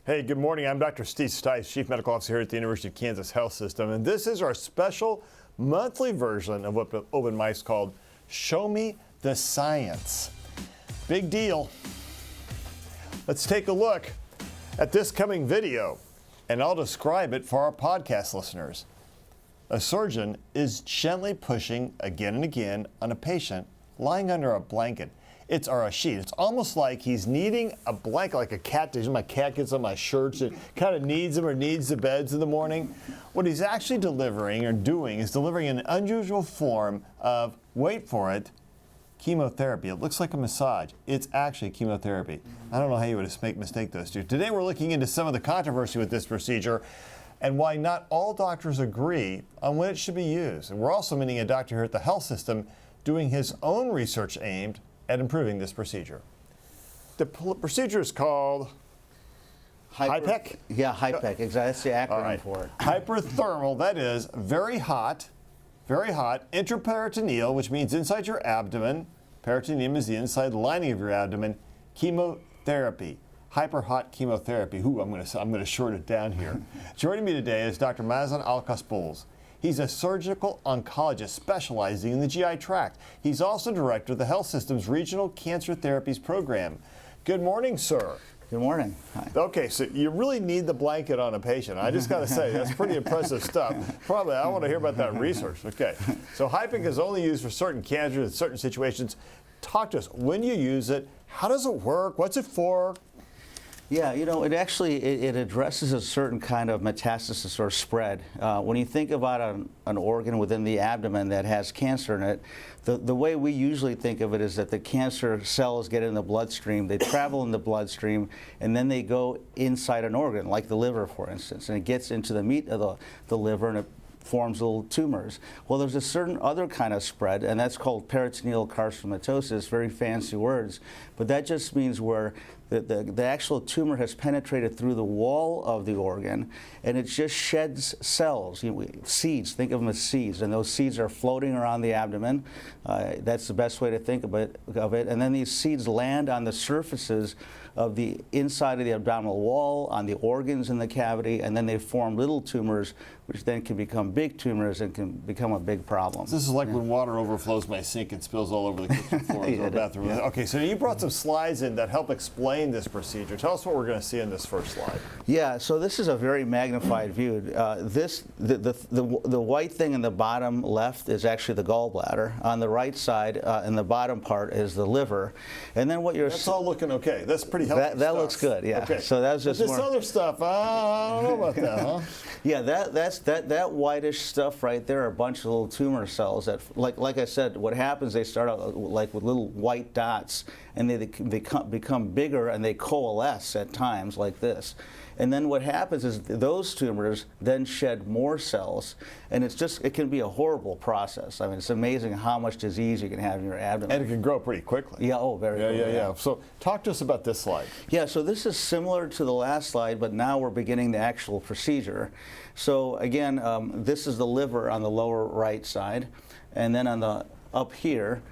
Hey, good morning. I'm Dr. Stites, Chief Medical Officer here at the University of Kansas Health System, and this is our special monthly version of what open mic's called Show Me the Science. Big deal. Let's take a look at this coming video, and I'll describe it for our podcast listeners. A surgeon is gently pushing again and again on a patient lying under a blanket. Or a sheet. It's almost like he's needing a blanket, like a cat does. My cat gets on my shirts and kind of needs them or needs the beds in the morning. What he's actually delivering or doing is delivering an unusual form of, wait for it, chemotherapy. It looks like a massage. It's actually chemotherapy. I don't know how you would mistake those two. Today we're looking into some of the controversy with this procedure and why not all doctors agree on when it should be used. And we're also meeting a doctor here at the health system doing his own research aimed at improving this procedure. The procedure is called HIPEC? Yeah, HIPEC, exactly. That's the acronym for it. Hyperthermal, that is very hot, intraperitoneal, which means inside your abdomen. Peritoneum is the inside lining of your abdomen. Chemotherapy, hyper hot chemotherapy. Ooh, I'm gonna short it down here. Joining me today is Dr. Mazen Al-Kaspols. He's a surgical oncologist specializing in the GI tract. He's also director of the health system's Regional Cancer Therapies Program. Good morning, sir. Good morning. Hi. Okay, so you really need the blanket on a patient. I just got to say, that's pretty impressive stuff. Probably, I want to hear about that research. Okay, so HIPEC is only used for certain cancers in certain situations. Talk to us. When you use it, how does it work? What's it for? Yeah, you know, it addresses a certain kind of metastasis or spread. When you think about an organ within the abdomen that has cancer in it, the way we usually think of it is that the cancer cells get in the bloodstream, they travel in the bloodstream, and then they go inside an organ, like the liver, for instance, and it gets into the meat of the liver, and it forms little tumors. Well, there's a certain other kind of spread, and that's called peritoneal carcinomatosis, very fancy words, but that just means where the actual tumor has penetrated through the wall of the organ, and it just sheds cells, seeds, think of them as seeds, and those seeds are floating around the abdomen. That's the best way to think of it. And then these seeds land on the surfaces of the inside of the abdominal wall, on the organs in the cavity, and then they form little tumors, which then can become big tumors and can become a big problem. This is like when water overflows my sink and spills all over the kitchen floor or the bathroom. Yeah. Okay, so you brought some slides in that help explain this procedure. Tell us what we're going to see in this first slide. Yeah, so this is a very magnified view. The white thing in the bottom left is actually the gallbladder. On the right side, in the bottom part, is the liver. And then what you're... That's all looking okay. That's pretty healthy That looks good, yeah. Okay. So that was just but this other stuff, I don't know about that, huh? Yeah, that whitish stuff right there are a bunch of little tumor cells that, like I said, what happens, they start out like with little white dots, and they become bigger, and they coalesce at times like this. And then what happens is those tumors then shed more cells, and it can be a horrible process. I mean, it's amazing how much disease you can have in your abdomen. And it can grow pretty quickly. Yeah, very quickly. Yeah. So talk to us about this slide. Yeah, so this is similar to the last slide, but now we're beginning the actual procedure. So again, this is the liver on the lower right side, and then on the up here,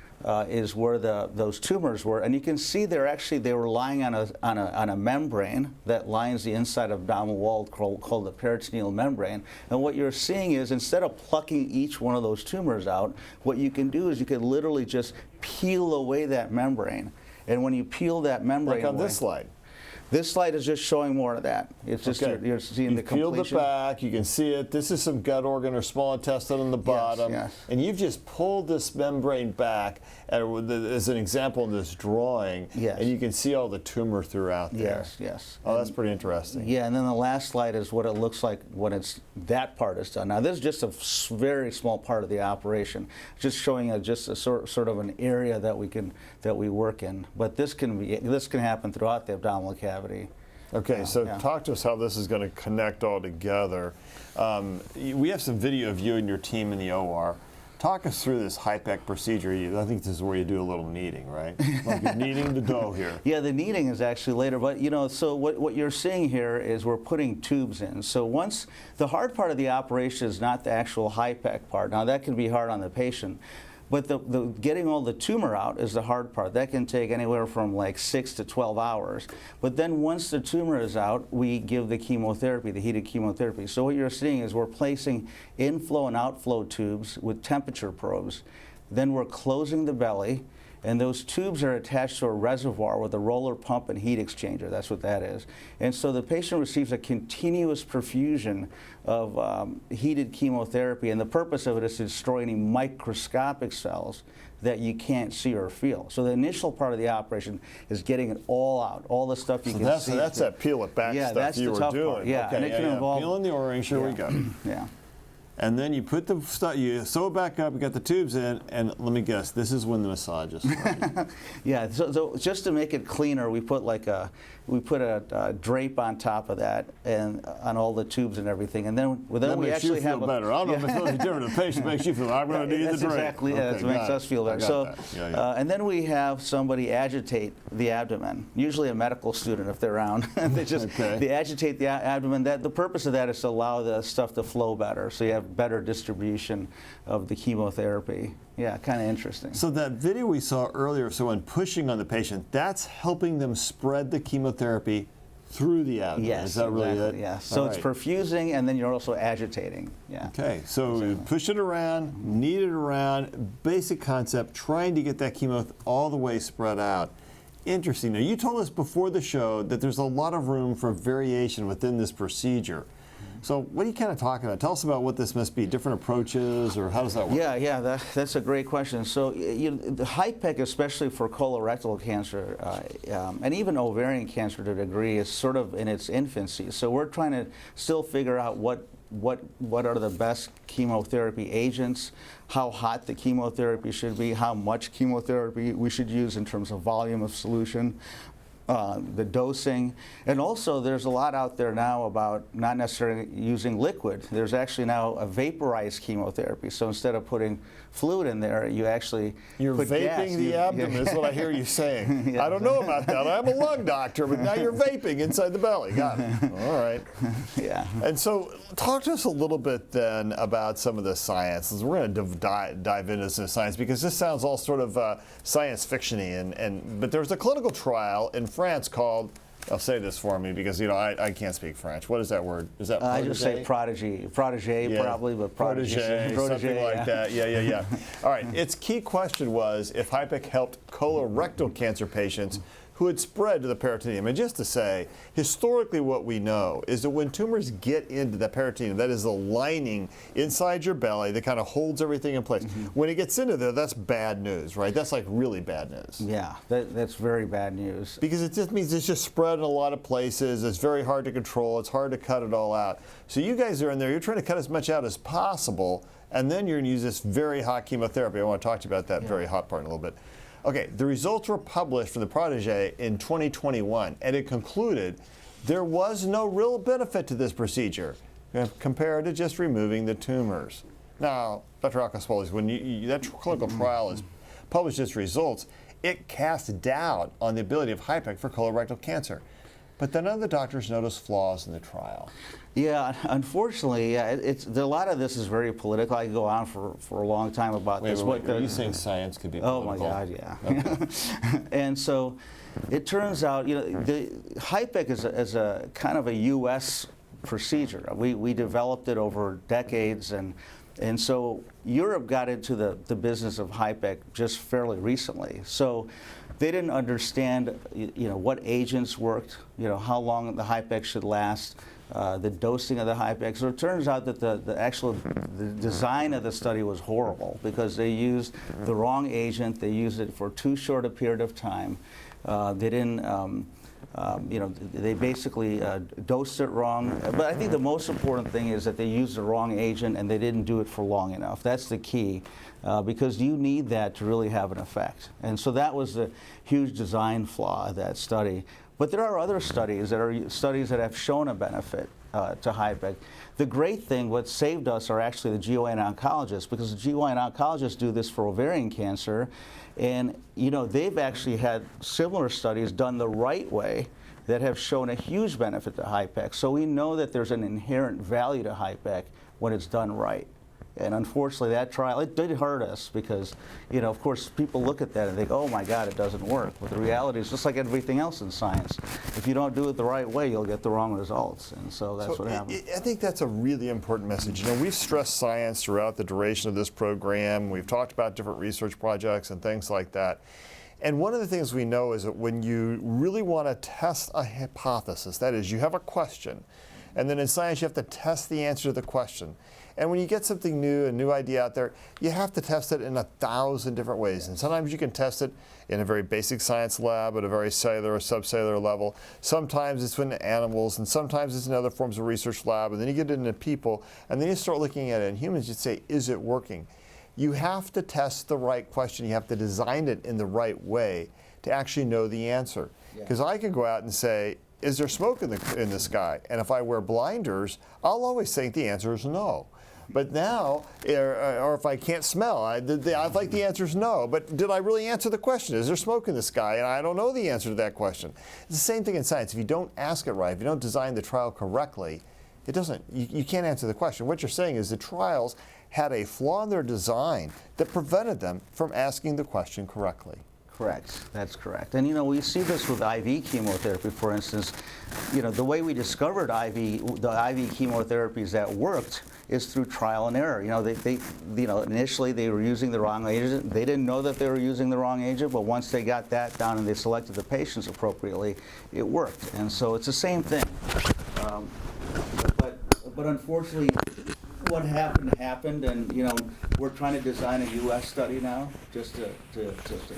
is where those tumors were, and you can see they were lying on a membrane that lines the inside of the abdominal wall called the peritoneal membrane. And what you're seeing is, instead of plucking each one of those tumors out, what you can do is you can literally just peel away that membrane. And when you peel that membrane like on away, this slide. This slide is just showing more of that. It's just you're seeing the completion. You've peeled it back. You can see it. This is some gut organ or small intestine on the bottom. Yes. And you've just pulled this membrane back as an example in this drawing. Yes. And you can see all the tumor throughout there. Yes. Oh, that's pretty interesting. Yeah, and then the last slide is what it looks like when that part is done. Now, this is just a very small part of the operation, just showing just a sort of an area that we work in. But this can happen throughout the abdominal cavity. Okay, so talk to us how this is going to connect all together. We have some video of you and your team in the OR. Talk us through this HIPEC procedure. I think this is where you do a little kneading, right? Like you're kneading the dough here. Yeah, the kneading is actually later, but so what you're seeing here is we're putting tubes in. So once the hard part of the operation is not the actual HIPEC part. Now that can be hard on the patient. But the getting all the tumor out is the hard part. That can take anywhere from like 6 to 12 hours. But then once the tumor is out, we give the chemotherapy, the heated chemotherapy. So what you're seeing is we're placing inflow and outflow tubes with temperature probes. Then we're closing the belly, and those tubes are attached to a reservoir with a roller pump and heat exchanger. That's what that is. And so the patient receives a continuous perfusion of heated chemotherapy, and the purpose of it is to destroy any microscopic cells that you can't see or feel. So the initial part of the operation is getting it all out, all the stuff you can see. So that's that peel it back stuff you were doing. Part. Yeah, okay, and it can involve peeling the orange. Here we go. Yeah. And then you put the stuff, you sew it back up, you got the tubes in, and let me guess, this is when the massage is starting. Yeah, so just to make it cleaner, we put a drape on top of that and on all the tubes and everything, and then we actually have better. I don't know if it's going to be different. The patient makes you feel I'm going to need the drape. Exactly, okay, it makes us feel better. So, and then we have somebody agitate the abdomen. Usually a medical student, if they're around, they agitate the abdomen. The purpose of that is to allow the stuff to flow better, so you have better distribution of the chemotherapy. Yeah, kind of interesting. So that video we saw earlier, so when pushing on the patient, that's helping them spread the chemotherapy through the abdomen. Yes, is that really exactly, it? Yeah. So it's perfusing, and then you're also agitating. Yeah. Okay, so you push it around, knead it around, basic concept, trying to get that chemo all the way spread out. Interesting. Now, you told us before the show that there's a lot of room for variation within this procedure. So what are you kind of talking about? Tell us about what this must be, different approaches, or how does that work? Yeah, that's a great question. So the HIPEC, especially for colorectal cancer, and even ovarian cancer to a degree, is sort of in its infancy. So we're trying to still figure out what are the best chemotherapy agents, how hot the chemotherapy should be, how much chemotherapy we should use in terms of volume of solution. The dosing, and also there's a lot out there now about not necessarily using liquid. There's actually now a vaporized chemotherapy. So instead of putting fluid in there, you actually put vaping gas. The abdomen is what I hear you saying. Yeah. I don't know about that. I'm a lung doctor, but now you're vaping inside the belly. Got it. All right. Yeah. And so talk to us a little bit then about some of the science. We're going to dive into some science because this sounds all sort of science fiction-y. But there's a clinical trial in France called, I'll say this for me because I can't speak French. What is that word? Is that I just say protege probably, but protege, something like that. Yeah. All right. Its key question was if HIPEC helped colorectal cancer patients who had spread to the peritoneum. And just to say, historically what we know is that when tumors get into the peritoneum, that is the lining inside your belly that kind of holds everything in place. When it gets into there, that's bad news, right? That's like really bad news. Yeah, that's very bad news. Because it just means it's just spread in a lot of places. It's very hard to control. It's hard to cut it all out. So you guys are in there. You're trying to cut as much out as possible, and then you're going to use this very hot chemotherapy. I want to talk to you about that very hot part in a little bit. Okay, the results were published from the Protégé in 2021, and it concluded there was no real benefit to this procedure compared to just removing the tumors. Now, Dr. Alcaspolis, when that clinical trial is published its results, it cast doubt on the ability of HIPEC for colorectal cancer. But then other doctors noticed flaws in the trial. Yeah, unfortunately, a lot of this is very political. I could go on for a long time about this. Are you saying science could be political? Oh my God, yeah. Okay. And so it turns out, the HIPEC is a kind of a U.S. procedure. We developed it over decades, and so Europe got into the business of HIPEC just fairly recently. So they didn't understand, what agents worked, how long the HIPEC should last, the dosing of the HIPEC. So it turns out that the design of the study was horrible because they used the wrong agent. They used it for too short a period of time. They didn't. They basically dosed it wrong. But I think the most important thing is that they used the wrong agent and they didn't do it for long enough. That's the key, because you need that to really have an effect. And so that was the huge design flaw of that study. But there are other studies that have shown a benefit to HIPEC. The great thing, what saved us, are actually the GYN oncologists, because the GYN oncologists do this for ovarian cancer. And they've actually had similar studies done the right way that have shown a huge benefit to HIPEC. So we know that there's an inherent value to HIPEC when it's done right. And unfortunately, that trial, it did hurt us because, you know, of course, people look at that and think, oh my God, it doesn't work. But the reality is, just like everything else in science, if you don't do it the right way, you'll get the wrong results. And so that's what happens. I think that's a really important message. You know, we've stressed science throughout the duration of this program. We've talked about different research projects and things like that. And one of the things we know is that when you really want to test a hypothesis, that is, you have a question, and then in science you have to test the answer to the question. And when you get something new, a new idea out there, you have to test it in 1,000 different ways. And sometimes you can test it in a very basic science lab at a very cellular or subcellular level. Sometimes it's in animals, and sometimes it's in other forms of research lab. And then you get it into people, and then you start looking at it in humans, you say, is it working? You have to test the right question. You have to design it in the right way to actually know the answer. Because I can go out and say, is there smoke in the sky? And if I wear blinders, I'll always think the answer is no. But now, or if I can't smell, I think the answer is no. But did I really answer the question? Is there smoke in the sky? And I don't know the answer to that question. It's the same thing in science. If you don't ask it right, if you don't design the trial correctly, it doesn't. You can't answer the question. What you're saying is the trials had a flaw in their design that prevented them from asking the question correctly. Correct. That's correct. And you know, we see this with IV chemotherapy, for instance. You know, the way we discovered the IV chemotherapies that worked is through trial and error. You know, initially they were using the wrong agent. They didn't know that they were using the wrong agent, but once they got that down and they selected the patients appropriately, it worked. And so it's the same thing. But unfortunately, what happened, and you know, we're trying to design a U.S. study now, just to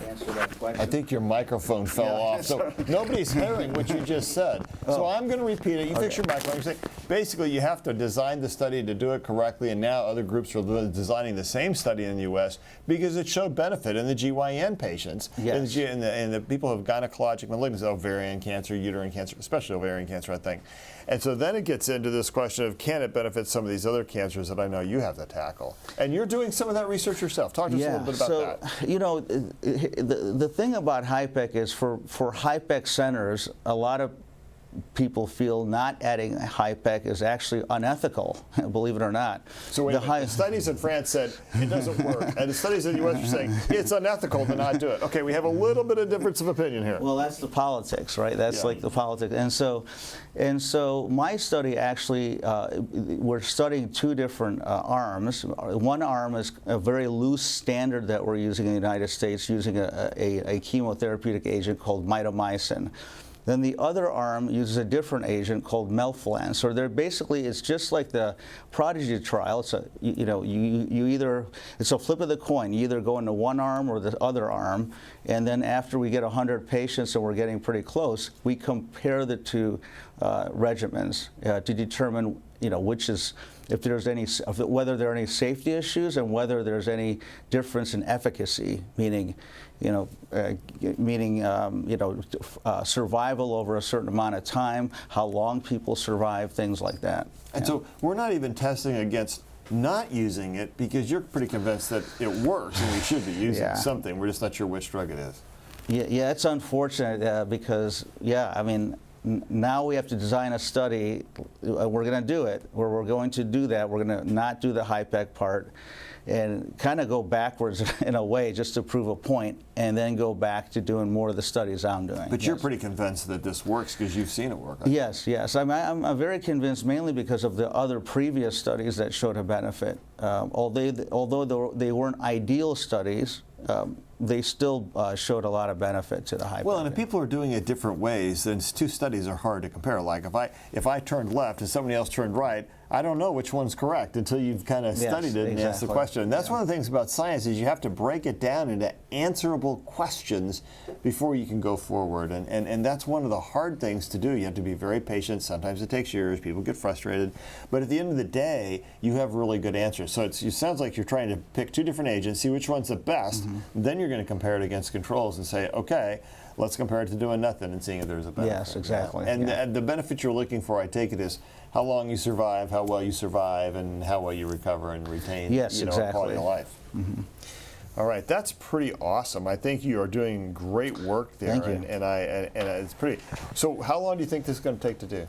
answer that question. I think your microphone fell off, so nobody's hearing what you just said. So I'm going to repeat it. You fix your microphone. You say, basically, you have to design the study to do it correctly, and now other groups are designing the same study in the U.S. because it showed benefit in the GYN patients, yes, and the people who have gynecologic malignancies, ovarian cancer, uterine cancer, especially ovarian cancer, I think. And so then it gets into this question of, can it benefit some of these other cancers that I know you have to tackle? And you're doing some of that research yourself. Talk to us a little bit about that. You know, the thing about HIPEC is for HIPEC centers, a lot of people feel not adding HIPEC is actually unethical, believe it or not. So wait, the studies in France said it doesn't work, and the studies in the U.S. are saying it's unethical to not do it. Okay, we have a little bit of difference of opinion here. Well, that's the politics, right? That's like the politics. And so my study actually, we're studying two different arms. One arm is a very loose standard that we're using in the United States, using a chemotherapeutic agent called mitomycin. Then the other arm uses a different agent called melphalan. So they're basically, it's just like the Prodigy trial. It's a, you know, you either, it's a flip of the coin. You either go into one arm or the other arm, and then after we get 100 patients and we're getting pretty close, we compare the two regimens to determine, you know, which is, if there's any, whether there are any safety issues and whether there's any difference in efficacy, meaning, survival over a certain amount of time, how long people survive, things like that. And so we're not even testing against not using it because you're pretty convinced that it works and we should be using something. We're just not sure which drug it is. Yeah, it's unfortunate because, I mean, now we have to design a study. We're going to do it, where we're going to do that. We're going to not do the HIPEC part and kind of go backwards in a way just to prove a point, and then go back to doing more of the studies I'm doing. But you're pretty convinced that this works because you've seen it work. Yes. I'm very convinced, mainly because of the other previous studies that showed a benefit. Although they weren't ideal studies, they still showed a lot of benefit to the HIPEC. Well, and if people are doing it different ways, then two studies are hard to compare. Like if I turned left and somebody else turned right, I don't know which one's correct until you've kind of studied it and asked the question. And that's one of the things about science is you have to break it down into answerable questions before you can go forward. And that's one of the hard things to do. You have to be very patient. Sometimes it takes years. People get frustrated. But at the end of the day, you have really good answers. So it sounds like you're trying to pick two different agents, see which one's the best. Then you're going to compare it against controls and say, okay, let's compare it to doing nothing and seeing if there's a benefit. Yes, exactly. And the benefit you're looking for, I take it, is how long you survive, how well you survive, and how well you recover and retain quality of life. All right, that's pretty awesome. I think you are doing great work there. Thank you. And it's pretty. So how long do you think this is going to take to do?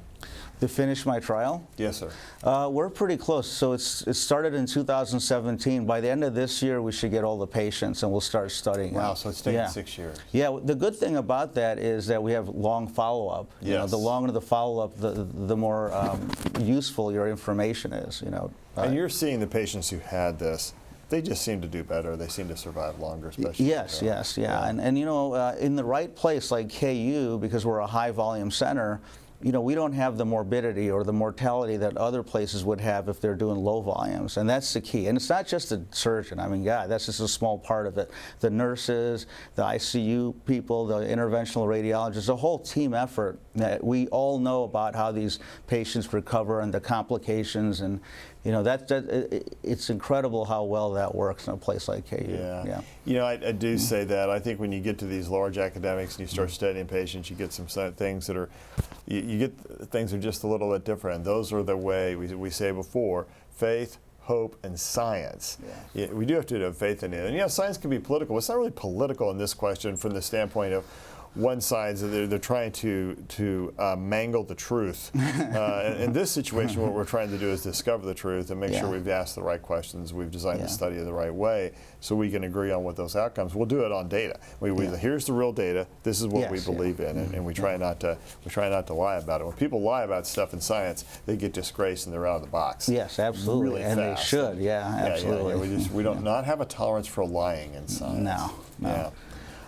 To finish my trial? Yes, sir. We're pretty close. So it started in 2017. By the end of this year, we should get all the patients, and we'll start studying. Wow, so it's taking 6 years. Yeah, the good thing about that is that we have long follow-up. Yes. You know, the longer the follow-up, the more useful your information is. You know. And you're seeing the patients who had this. They just seem to do better. They seem to survive longer, especially. Yes, yeah. And you know, in the right place like KU, because we're a high volume center, you know, we don't have the morbidity or the mortality that other places would have if they're doing low volumes, and that's the key. And it's not just the surgeon. I mean, God, that's just a small part of it. The nurses, the ICU people, the interventional radiologists, a whole team effort. That we all know about how these patients recover and the complications, and you know, it's incredible how well that works in a place like KU. Yeah. You know, I do say that. I think when you get to these large academics and you start studying patients, you get some things that are, you get things that are just a little bit different. And those are the way we say before, faith, hope, and science. Yeah, we do have to have faith in it. And yeah, science can be political. It's not really political in this question from the standpoint of one side, they're trying to mangle the truth. In this situation, what we're trying to do is discover the truth and make sure we've asked the right questions, we've designed the study the right way, so we can agree on what those outcomes. We'll do it on data. Here's the real data. This is what we believe in, and we try not to lie about it. When people lie about stuff in science, they get disgraced and they're out of the box. Yes, absolutely, really and fast. They should. Yeah, absolutely. We don't not have a tolerance for lying in science. No. Yeah.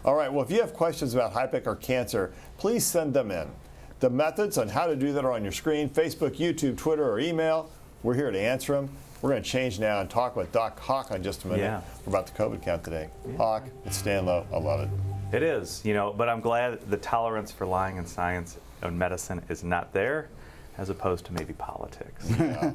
All right, well, if you have questions about HIPEC or cancer, please send them in. The methods on how to do that are on your screen, Facebook, YouTube, Twitter, or email. We're here to answer them. We're going to change now and talk with Doc Hawk in just a minute. Yeah. We're about the COVID count today. Hawk, it's staying low. I love it. It is, you know, but I'm glad the tolerance for lying in science and medicine is not there, as opposed to maybe politics. Yeah.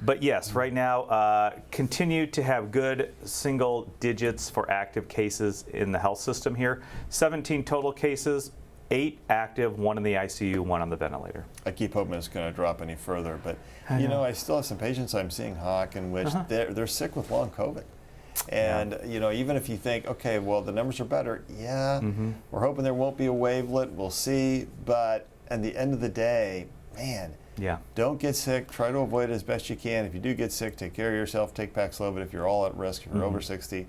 But yes, right now, continue to have good single digits for active cases in the health system here. 17 total cases, 8 active, 1 in the ICU, 1 on the ventilator. I keep hoping it's going to drop any further, but you know, I still have some patients I'm seeing, Hawk, in which they're sick with long COVID. And you know, even if you think, okay, well, the numbers are better, we're hoping there won't be a wavelet, we'll see, but at the end of the day, man, don't get sick. Try to avoid it as best you can. If you do get sick, take care of yourself. Take Paxlovid if you're all at risk, if you're over 60,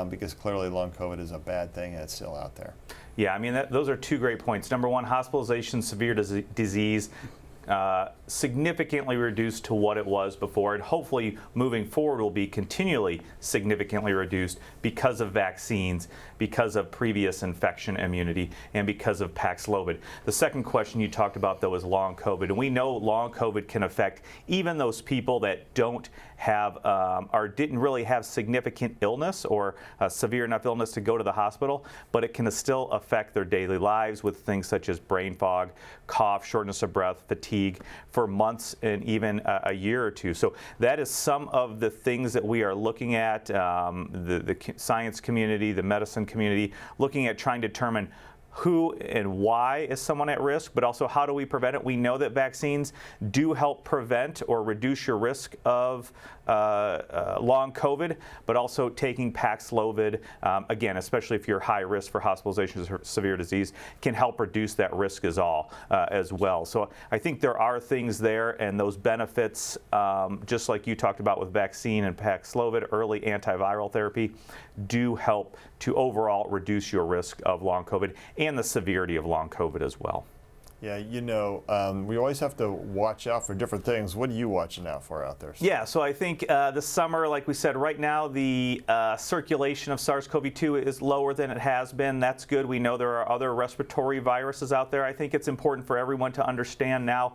because clearly long COVID is a bad thing and it's still out there. Yeah, I mean, those are 2 great points. Number 1, hospitalization, severe disease, significantly reduced to what it was before, and hopefully moving forward will be continually significantly reduced because of vaccines, because of previous infection immunity, and because of Paxlovid. The second question you talked about, though, is long COVID, and we know long COVID can affect even those people that don't have or didn't really have significant illness or severe enough illness to go to the hospital, but it can still affect their daily lives with things such as brain fog, cough, shortness of breath, fatigue for months and even a year or 2. So that is some of the things that we are looking at, the science community, the medicine community, looking at trying to determine who and why is someone at risk, but also how do we prevent it. We know that vaccines do help prevent or reduce your risk of long COVID, but also taking Paxlovid, again, especially if you're high risk for hospitalizations or severe disease, can help reduce that risk as well. So I think there are things there, and those benefits, just like you talked about with vaccine and Paxlovid, early antiviral therapy, do help to overall reduce your risk of long COVID and the severity of long COVID as well. Yeah, you know, we always have to watch out for different things. What are you watching out for out there? Yeah, so I think this summer, like we said, right now the circulation of SARS-CoV-2 is lower than it has been. That's good. We know there are other respiratory viruses out there. I think it's important for everyone to understand now,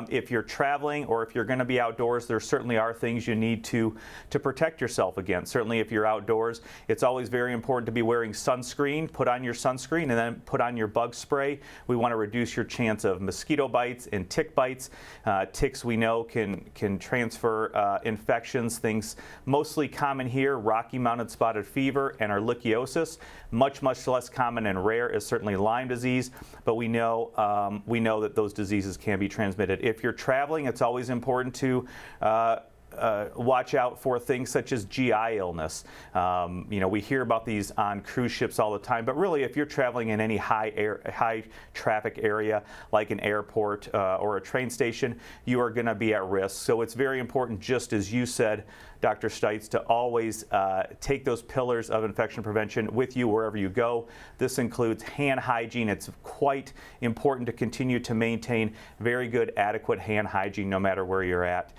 if you're traveling or if you're going to be outdoors, there certainly are things you need to protect yourself against. Certainly if you're outdoors, it's always very important to be wearing sunscreen. Put on your sunscreen and then put on your bug spray. We want to reduce your chance of mosquito bites and tick bites. Ticks, we know, can transfer infections. Things mostly common here, Rocky Mountain spotted fever and ehrlichiosis. Much less common and rare is certainly Lyme disease, but we know that those diseases can be transmitted. If you're traveling, it's always important to watch out for things such as GI illness. We hear about these on cruise ships all the time, but really if you're traveling in any high traffic area like an airport or a train station, you are going to be at risk. So it's very important, just as you said, Dr. Stites, to always take those pillars of infection prevention with you wherever you go. This includes hand hygiene. It's quite important to continue to maintain very good, adequate hand hygiene no matter where you're at.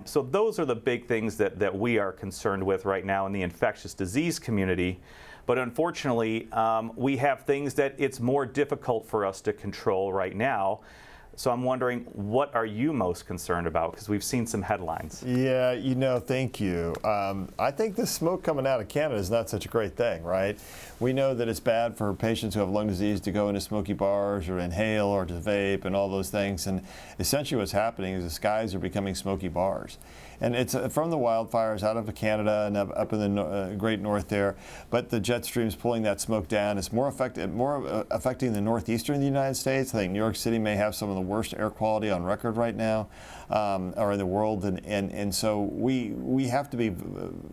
So those are the big things that we are concerned with right now in the infectious disease community. But unfortunately, we have things that it's more difficult for us to control right now. So I'm wondering, what are you most concerned about? Because we've seen some headlines. Yeah, thank you. I think the smoke coming out of Canada is not such a great thing, right? We know that it's bad for patients who have lung disease to go into smoky bars or inhale or to vape and all those things. And essentially what's happening is the skies are becoming smoky bars. And it's from the wildfires out of Canada and up in the great north there. But the jet streams pulling that smoke down. It's more affecting the northeastern United States. I think New York City may have some of the worst air quality on record right now, or in the world. And so we have to be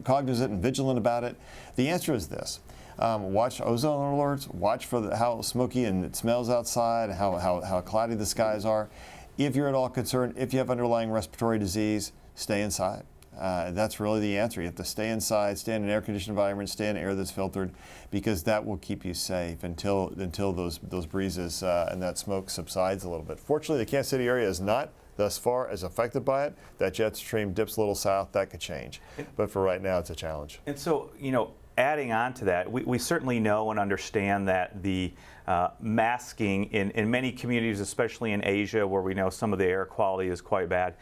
cognizant and vigilant about it. The answer is this. Watch ozone alerts. Watch for how smoky and it smells outside, how cloudy the skies are. If you're at all concerned, if you have underlying respiratory disease, stay inside. That's really the answer. You have to stay inside, stay in an air-conditioned environment, stay in air that's filtered, because that will keep you safe until those breezes and that smoke subsides a little bit. Fortunately, the Kansas City area is not thus far as affected by it. That jet stream dips a little south. That could change. But for right now, it's a challenge. And so, adding on to that, we certainly know and understand that the masking in many communities, especially in Asia, where we know some of the air quality is quite bad,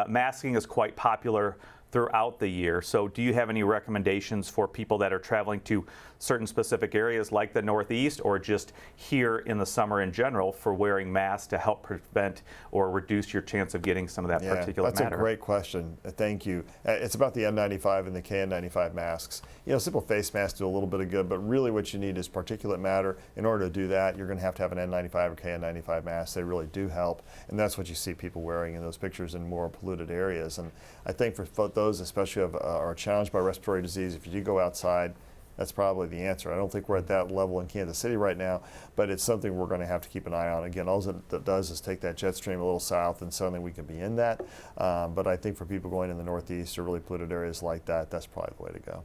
masking is quite popular throughout the year. So do you have any recommendations for people that are traveling to certain specific areas like the Northeast, or just here in the summer in general, for wearing masks to help prevent or reduce your chance of getting some of that particulate matter? That's a great question. Thank you. It's about the N95 and the KN95 masks. Simple face masks do a little bit of good, but really what you need is particulate matter. In order to do that, you're going to have an N95 or KN95 mask. They really do help, and that's what you see people wearing in those pictures in more polluted areas. And I think for those especially who are challenged by respiratory disease, if you do go outside, that's probably the answer. I don't think we're at that level in Kansas City right now, but it's something we're going to have to keep an eye on. Again, all it does is take that jet stream a little south, and suddenly we can be in that. But I think for people going in the Northeast or really polluted areas like that, that's probably the way to go.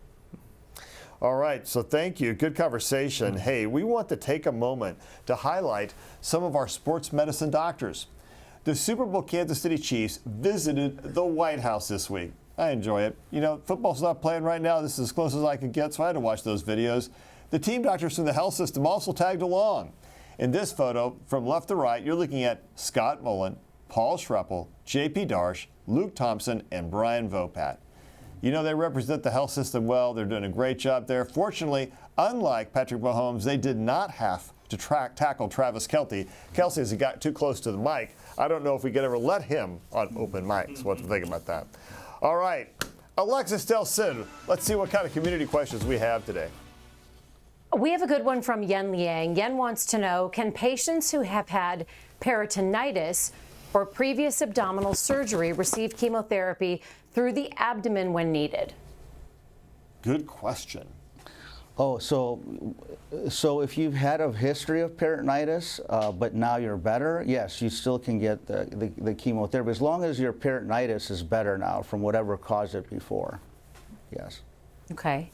All right, so thank you. Good conversation. Hey, we want to take a moment to highlight some of our sports medicine doctors. The Super Bowl Kansas City Chiefs visited the White House this week. I enjoy it. Football's not playing right now. This is as close as I could get, so I had to watch those videos. The team doctors from the health system also tagged along. In this photo, from left to right, you're looking at Scott Mullen, Paul Schreppel, J.P. Darsh, Luke Thompson, and Brian Vopat. They represent the health system well. They're doing a great job there. Fortunately, unlike Patrick Mahomes, they did not have to tackle Travis Kelce. Kelce, as he got too close to the mic, I don't know if we could ever let him on open mics. What to think about that? All right, Alexis Del Cid, let's see what kind of community questions we have today. We have a good one from Yen Liang. Yen wants to know, can patients who have had peritonitis or previous abdominal surgery receive chemotherapy through the abdomen when needed? Good question. Oh, so if you've had a history of peritonitis, but now you're better, yes, you still can get the chemotherapy, as long as your peritonitis is better now from whatever caused it before. Yes. Okay.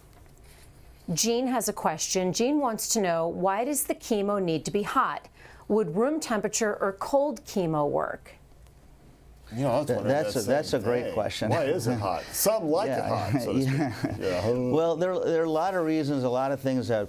Jean has a question. Jean wants to know, why does the chemo need to be hot? Would room temperature or cold chemo work? That's a great question. Why is it hot? Some like it hot, so to speak. Well, there are a lot of reasons, a lot of things that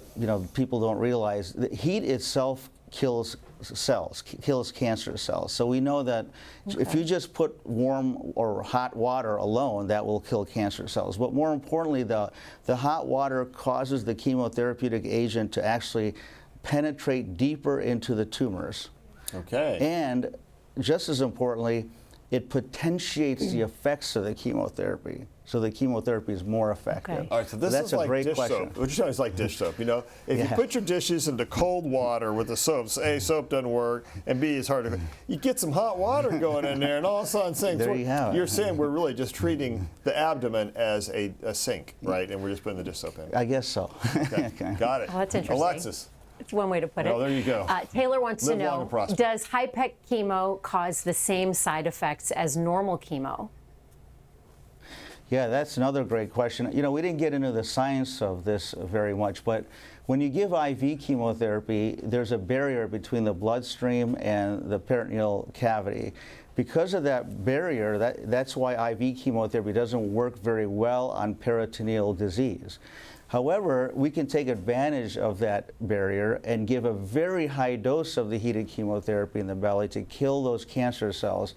people don't realize. The heat itself kills cells, kills cancer cells. So we know that if you just put warm or hot water alone, that will kill cancer cells. But more importantly, the hot water causes the chemotherapeutic agent to actually penetrate deeper into the tumors. Okay. And just as importantly, it potentiates the effects of the chemotherapy. So the chemotherapy is more effective. Okay. All right, so this that's is a like great dish question. soap. What you're saying is like dish soap. You know, if you Yeah. put your dishes into cold water with the soaps, A, soap doesn't work, and B, it's hard to. You get some hot water going in there, and all of a sudden, sinks. There you have it. You're saying we're really just treating the abdomen as a sink, right? And we're just putting the dish soap in. I guess so. Okay. Got it. Oh, that's interesting. Alexis. It's one way to put it. Oh, there you go. Taylor wants to Live long know, and prosper. does HIPEC chemo cause the same side effects as normal chemo? Yeah, that's another great question. You know, we didn't get into the science of this very much, but when you give IV chemotherapy, there's a barrier between the bloodstream and the peritoneal cavity. Because of that barrier, that's why IV chemotherapy doesn't work very well on peritoneal disease. However, we can take advantage of that barrier and give a very high dose of the heated chemotherapy in the belly to kill those cancer cells.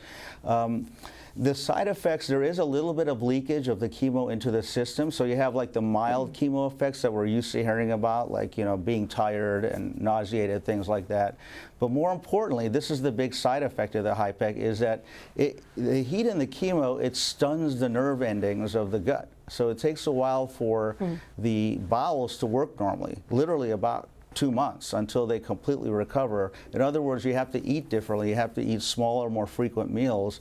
The side effects, there is a little bit of leakage of the chemo into the system. So you have like the mild chemo effects that we're used to hearing about, like, you know, being tired and nauseated, things like that. But more importantly, this is the big side effect of the HIPEC, is that the heat in the chemo, it stuns the nerve endings of the gut. So it takes a while for the bowels to work normally, literally about 2 months until they completely recover. In other words, you have to eat differently. You have to eat smaller, more frequent meals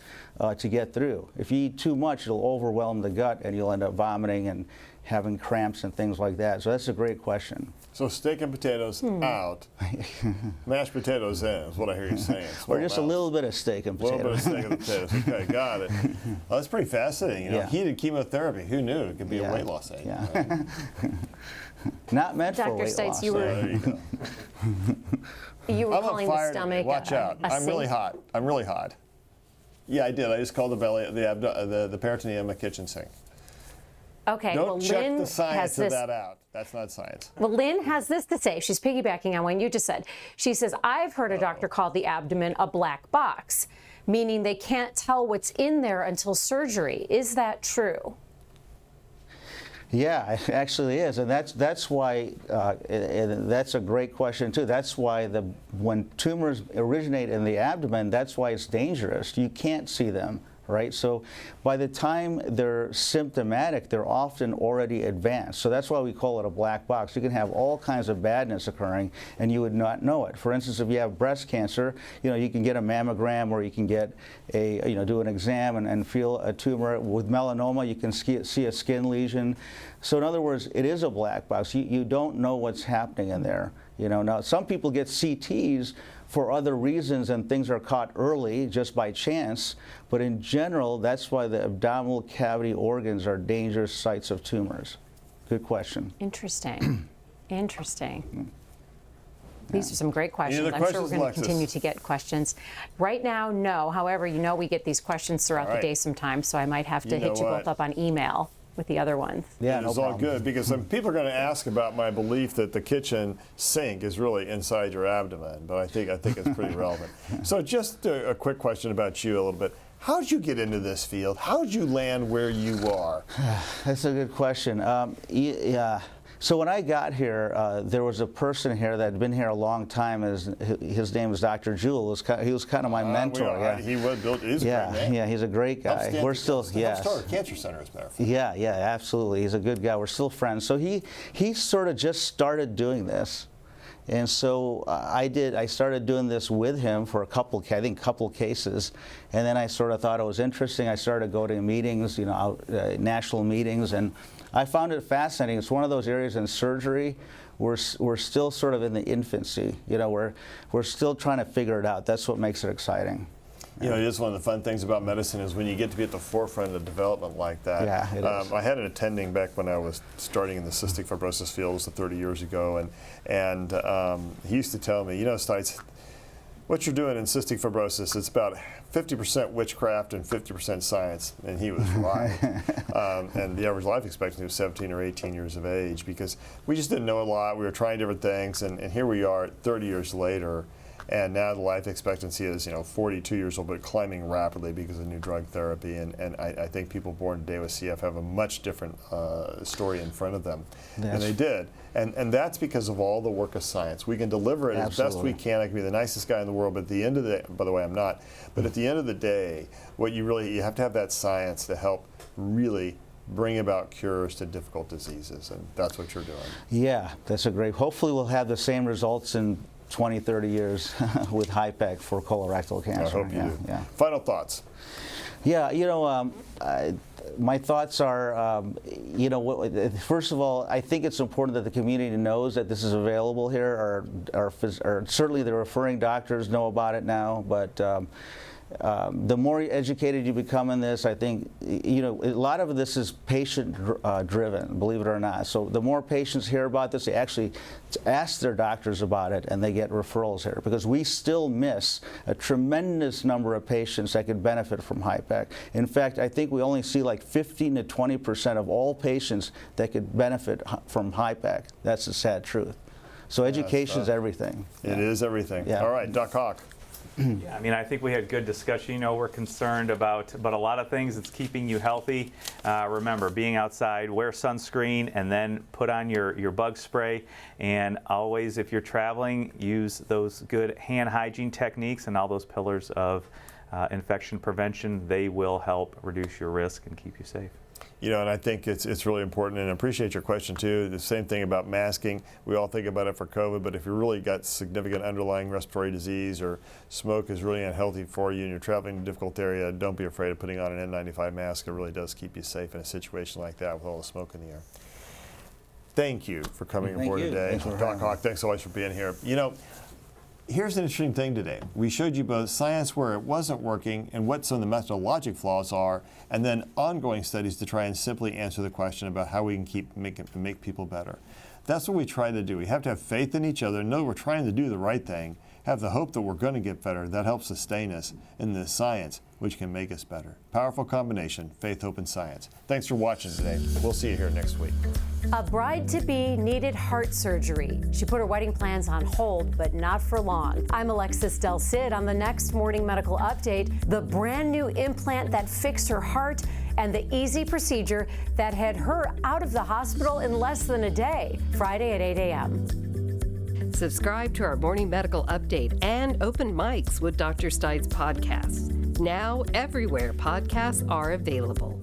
to get through. If you eat too much, it'll overwhelm the gut and you'll end up vomiting and having cramps and things like that. So that's a great question. So steak and potatoes out, mashed potatoes in is what I hear you saying. Or just a little bit of steak and A little potatoes. bit of steak and potatoes. Okay, got it. Well, that's pretty fascinating. You know, Yeah. heated chemotherapy. Who knew it could be a Yeah. weight loss aid? Yeah. Right? Not meant for Dr. weight Stites, loss. you So were there you go. You were I'm on calling the fire today. stomach Watch out. a I'm really sink? hot. I'm really hot. Yeah, I did. I just called the belly, the peritoneum a kitchen sink. Okay, Don't well, check Lynn the has science of this. that out. That's not science. Well, Lynn has this to say. She's piggybacking on what you just said. She says, I've heard a doctor call the abdomen a black box, meaning they can't tell what's in there until surgery. Is that true? Yeah, it actually is, and that's why that's a great question too. That's why when tumors originate in the abdomen, that's why it's dangerous. You can't see them, right? So by the time they're symptomatic, they're often already advanced. So that's why we call it a black box. You can have all kinds of badness occurring, and you would not know it. For instance, if you have breast cancer, you know, you can get a mammogram, or you can get do an exam and feel a tumor. With melanoma, you can see a skin lesion. So in other words, it is a black box. You don't know what's happening in there. You know, now some people get CTs for other reasons, and things are caught early just by chance. But in general, that's why the abdominal cavity organs are dangerous sites of tumors. Good question. Interesting. Interesting. These are some great questions. other I'm sure we're questions, going to Alexis? continue to get questions. Right now, no. However, you know we get these questions throughout All right. the day sometimes, so I might have to You know hit you what? both up on email with the other ones. Yeah, no It's all problem. good because some people are going to ask about my belief that the kitchen sink is really inside your abdomen, but I think it's pretty relevant. So just a quick question about you a little bit. How did you get into this field? How did you land where you are? That's a good question. Yeah. So when I got here, there was a person here that had been here a long time. His name was Dr. Jewell. He was kind of my mentor. Yeah. He was built. He's a great man. Yeah, he's a great guy. Helped We're still, helped yes. start a cancer center, as a matter of fact. Yeah, absolutely. He's a good guy. We're still friends. So he sort of just started doing this. And so I started doing this with him for a couple cases, and then I sort of thought it was interesting. I started going to meetings, national meetings, and I found it fascinating. It's one of those areas in surgery we're still sort of in the infancy. We're still trying to figure it out. That's what makes it exciting. You know, it is one of the fun things about medicine is when you get to be at the forefront of development like that. Yeah, it is. I had an attending back when I was starting in the cystic fibrosis field, 30 years ago, and he used to tell me, Stites, what you're doing in cystic fibrosis, it's about 50% witchcraft and 50% science, and he was right. And the average life expectancy was 17 or 18 years of age because we just didn't know a lot. We were trying different things, and here we are 30 years later. And now the life expectancy is 42 years old, but climbing rapidly because of new drug therapy. And I think people born today with CF have a much different story in front of them. And they did. And that's because of all the work of science. We can deliver it as best we can. I can be the nicest guy in the world, but at the end of the day, by the way, I'm not. But at the end of the day, what you have to have that science to help really bring about cures to difficult diseases, and that's what you're doing. Yeah, that's a great. Hopefully, we'll have the same results in 20, 30 years with HIPEC for colorectal cancer. I hope you do. Yeah. Final thoughts. Yeah, my thoughts are, first of all, I think it's important that the community knows that this is available here, or certainly the referring doctors know about it now, but the more educated you become in this, I think, a lot of this is patient driven, believe it or not. So the more patients hear about this, they actually ask their doctors about it, and they get referrals here, because we still miss a tremendous number of patients that could benefit from HIPEC. In fact, I think we only see like 15 to 20% of all patients that could benefit from HIPEC. That's the sad truth. So education is everything. It is everything. Yeah. All right, Doc Hawk. Yeah, I think we had good discussion. We're concerned about a lot of things that's keeping you healthy. Remember, being outside, wear sunscreen, and then put on your bug spray. And always, if you're traveling, use those good hand hygiene techniques and all those pillars of infection prevention. They will help reduce your risk and keep you safe. And I think it's really important, and I appreciate your question too. The same thing about masking. We all think about it for COVID, but if you really got significant underlying respiratory disease or smoke is really unhealthy for you and you're traveling in a difficult area, don't be afraid of putting on an N95 mask. It really does keep you safe in a situation like that with all the smoke in the air. Thank you for coming aboard today. Doc Hawk, thanks so much for being here. Here's an interesting thing today. We showed you both science where it wasn't working and what some of the methodologic flaws are, and then ongoing studies to try and simply answer the question about how we can make people better. That's what we try to do. We have to have faith in each other, know we're trying to do the right thing, have the hope that we're going to get better. That helps sustain us in the science, which can make us better. Powerful combination, faith, hope, and science. Thanks for watching today. We'll see you here next week. A bride-to-be needed heart surgery. She put her wedding plans on hold, but not for long. I'm Alexis Del Cid. On the next Morning Medical Update, the brand new implant that fixed her heart and the easy procedure that had her out of the hospital in less than a day. Friday at 8 a.m. Subscribe to our Morning Medical Update and Open Mics with Dr. Stites podcasts. Now everywhere podcasts are available.